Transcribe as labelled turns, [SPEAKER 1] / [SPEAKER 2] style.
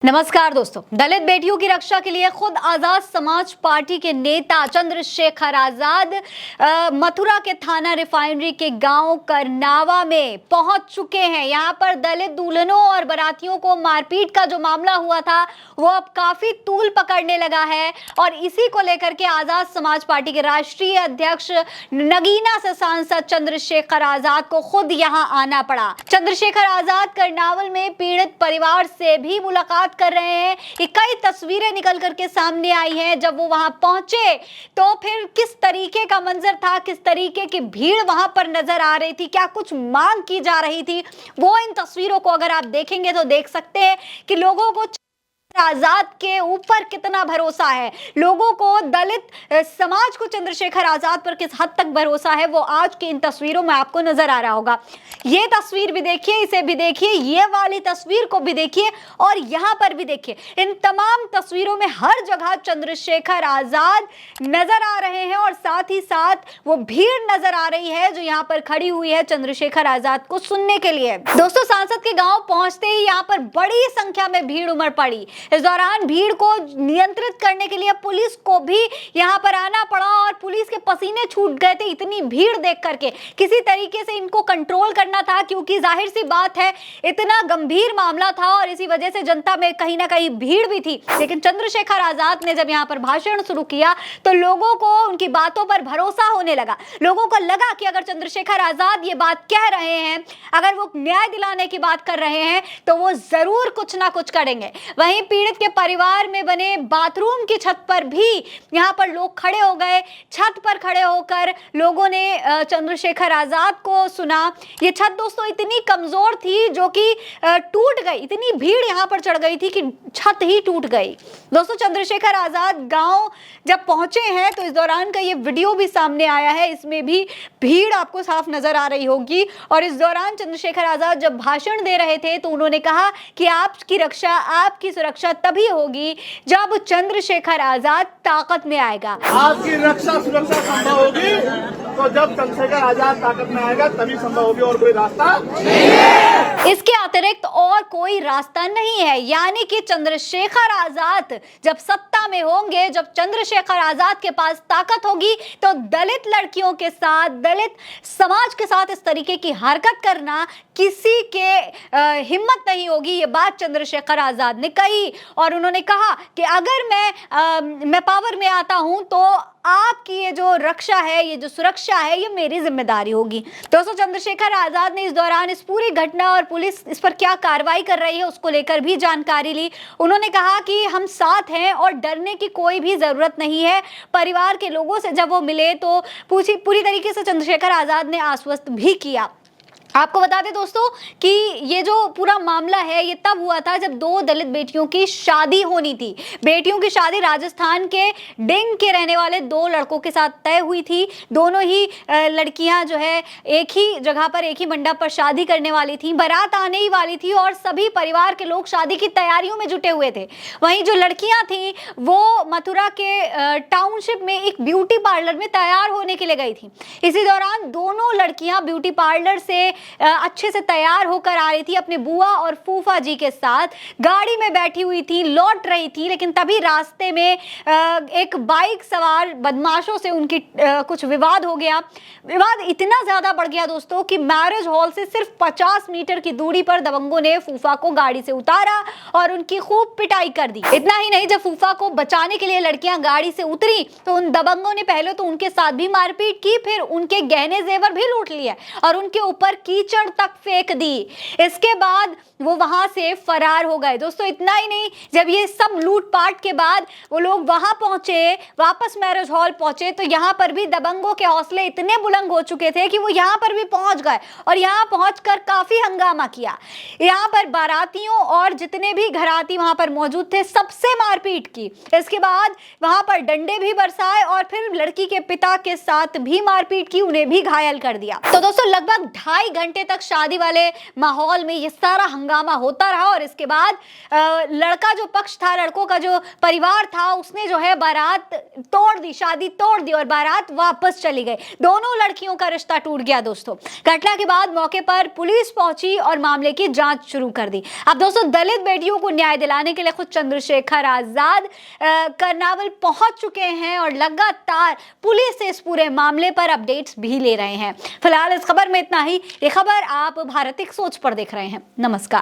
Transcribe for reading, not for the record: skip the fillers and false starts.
[SPEAKER 1] नमस्कार दोस्तों, दलित बेटियों की रक्षा के लिए खुद आजाद समाज पार्टी के नेता चंद्रशेखर आजाद मथुरा के थाना रिफाइनरी के गांव करनावा में पहुंच चुके हैं। यहां पर दलित दुल्हनों और बारातियों को मारपीट का जो मामला हुआ था वो अब काफी तूल पकड़ने लगा है और इसी को लेकर के आजाद समाज पार्टी के राष्ट्रीय अध्यक्ष नगीना से सांसद चंद्रशेखर आजाद को खुद यहां आना पड़ा। चंद्रशेखर आजाद करनावल में पीड़ित परिवार से भी मुलाकात कर रहे हैं। कई तस्वीरें निकल करके सामने आई हैं। जब वो वहां पहुंचे तो फिर किस तरीके का मंजर था, किस तरीके की भीड़ वहां पर नजर आ रही थी, क्या कुछ मांग की जा रही थी, वो इन तस्वीरों को अगर आप देखेंगे तो देख सकते हैं कि लोगों को आजाद के ऊपर कितना भरोसा है, लोगों को दलित समाज को चंद्रशेखर आजाद पर किस हद तक भरोसा है, वो आज की इन तस्वीरों में आपको नजर आ रहा होगा। ये तस्वीर भी देखिए, इसे भी देखिए, ये वाली तस्वीर को भी देखिए और यहाँ पर भी देखिए। इन तमाम तस्वीरों में हर जगह चंद्रशेखर आजाद नजर आ रहे हैं और साथ ही साथ वो भीड़ नजर आ रही है जो यहाँ पर खड़ी हुई है चंद्रशेखर आजाद को सुनने के लिए। दोस्तों, सांसद के गांव पहुंचते ही यहाँ पर बड़ी संख्या में भीड़ उमड़ पड़ी। इस दौरान भीड़ को नियंत्रित करने के लिए पुलिस को भी यहां पर आना पड़ा और पुलिस के पसीने छूट गए थे इतनी भीड़ देख करके। किसी तरीके से इनको कंट्रोल करना था क्योंकि जाहिर सी बात है इतना गंभीर मामला था और इसी वजह से जनता में कहीं ना कहीं भीड़ भी थी। लेकिन चंद्रशेखर आजाद ने जब यहां पर भाषण शुरू किया तो लोगों को उनकी बातों पर भरोसा होने लगा। लोगों को लगा कि अगर चंद्रशेखर आजाद ये बात कह रहे हैं, अगर वो न्याय दिलाने की बात कर रहे हैं तो वो जरूर कुछ ना कुछ करेंगे। वहीं पीड़ित के परिवार में बने बाथरूम की छत पर भी यहां पर लोग खड़े हो गए। छत पर खड़े होकर लोगों ने चंद्रशेखर आजाद को सुना। ये छत दोस्तों इतनी कमजोर थी जो कि टूट गई, इतनी भीड़ यहां पर चढ़ गई थी कि छत ही टूट गई। दोस्तों, चंद्रशेखर आजाद गांव जब पहुंचे हैं तो इस दौरान का ये वीडियो भी सामने आया है, इसमें भी भीड़ आपको साफ नजर आ रही होगी। और इस दौरान चंद्रशेखर आजाद जब भाषण दे रहे थे तो उन्होंने कहा कि आपकी रक्षा, आपकी सुरक्षा तभी होगी जब चंद्रशेखर आजाद ताकत में आएगा।
[SPEAKER 2] आपकी रक्षा सुरक्षा संभव होगी तो जब चंद्रशेखर आजाद ताकत में आएगा तभी संभव होगी, और कोई रास्ता नहीं है।
[SPEAKER 1] इसके अतिरिक्त और कोई रास्ता नहीं है। यानी कि चंद्रशेखर आजाद जब सत्ता में होंगे, जब चंद्रशेखर आजाद के पास ताकत होगी तो दलित लड़कियों के साथ, दलित समाज के साथ इस तरीके की हरकत करना किसी के हिम्मत नहीं होगी। ये बात चंद्रशेखर आजाद ने कही और उन्होंने कहा कि अगर मैं पावर में आता हूं तो आपकी ये जो रक्षा है, ये जो सुरक्षा है, ये मेरी जिम्मेदारी होगी। दोस्तों, चंद्रशेखर आजाद ने इस दौरान इस पूरी घटना और पुलिस इस पर क्या कार्रवाई कर रही है उसको लेकर भी जानकारी ली। उन्होंने कहा कि हम साथ हैं और डरने की कोई भी जरूरत नहीं है। परिवार के लोगों से जब वो मिले तो पूरी तरीके से चंद्रशेखर आजाद ने आश्वस्त भी किया। आपको बता दें दोस्तों कि ये जो पूरा मामला है ये तब हुआ था जब दो दलित बेटियों की शादी होनी थी। बेटियों की शादी राजस्थान के डिंग के रहने वाले दो लड़कों के साथ तय हुई थी। दोनों ही लड़कियां जो है एक ही जगह पर, एक ही मंडप पर शादी करने वाली थी। बारात आने ही वाली थी और सभी परिवार के लोग शादी की तैयारियों में जुटे हुए थे। वहीं जो लड़कियां थी वो मथुरा के टाउनशिप में एक ब्यूटी पार्लर में तैयार होने के लिए गई थी। इसी दौरान दोनों लड़कियां ब्यूटी पार्लर से अच्छे से तैयार होकर आ रही थी अपने बुआ और फूफा जी के साथ। गाड़ी में बैठी हुई थी, लौट रही थी, लेकिन तभी रास्ते में एक बाइक सवार बदमाशों से उनकी कुछ विवाद हो गया। विवाद इतना ज्यादा बढ़ गया दोस्तों कि मैरिज हॉल से सिर्फ 50 मीटर की दूरी पर दबंगों ने फूफा को गाड़ी से उतारा और उनकी खूब पिटाई कर दी। इतना ही नहीं, जब फूफा को बचाने के लिए लड़कियां गाड़ी से उतरी तो उन दबंगों ने पहले तो उनके साथ भी मारपीट की, फिर उनके गहने जेवर भी लूट लिए और उनके ऊपर कीचड़ तक फेंक दी। इसके बाद वो वहां से फरार हो गए। दोस्तों, इतना ही नहीं, जब ये सब लूटपाट के बाद वो लोग वहां पहुंचे, वापस मैरिज हॉल पहुंचे तो यहां पर भी दबंगों के हौसले इतने बुलंद हो चुके थे कि वो यहां पर भी पहुंच गए और यहां पहुंचकर काफी हंगामा किया। यहां पर बारातियों और जितने भी घराती वहां पर मौजूद थे सबसे मारपीट की। इसके बाद वहां पर डंडे भी बरसाए और फिर लड़की के पिता के साथ भी मारपीट की, उन्हें भी घायल कर दिया। तो दोस्तों, लगभग 2.5 घंटे तक शादी वाले माहौल में ये सारा हंगामा होता रहा और इसके बाद लड़का जो पक्ष था, लड़कों का जो परिवार था, उसने जो है बारात तोड़ दी, शादी तोड़ दी और बारात वापस चली गई। दोनों लड़कियों का रिश्ता टूट गया दोस्तों। घटना के बाद मौके पर पुलिस पहुंची और मामले की जांच शुरू कर दी। अब दोस्तों दलित बेटियों को न्याय दिलाने के लिए खुद चंद्रशेखर आजाद कर्नावल पहुंच चुके हैं और लगातार पुलिस से इस पूरे मामले पर अपडेट्स भी ले रहे हैं। फिलहाल इस खबर में इतना ही। ये खबर आप भारतीय सोच पर देख रहे हैं। नमस्कार।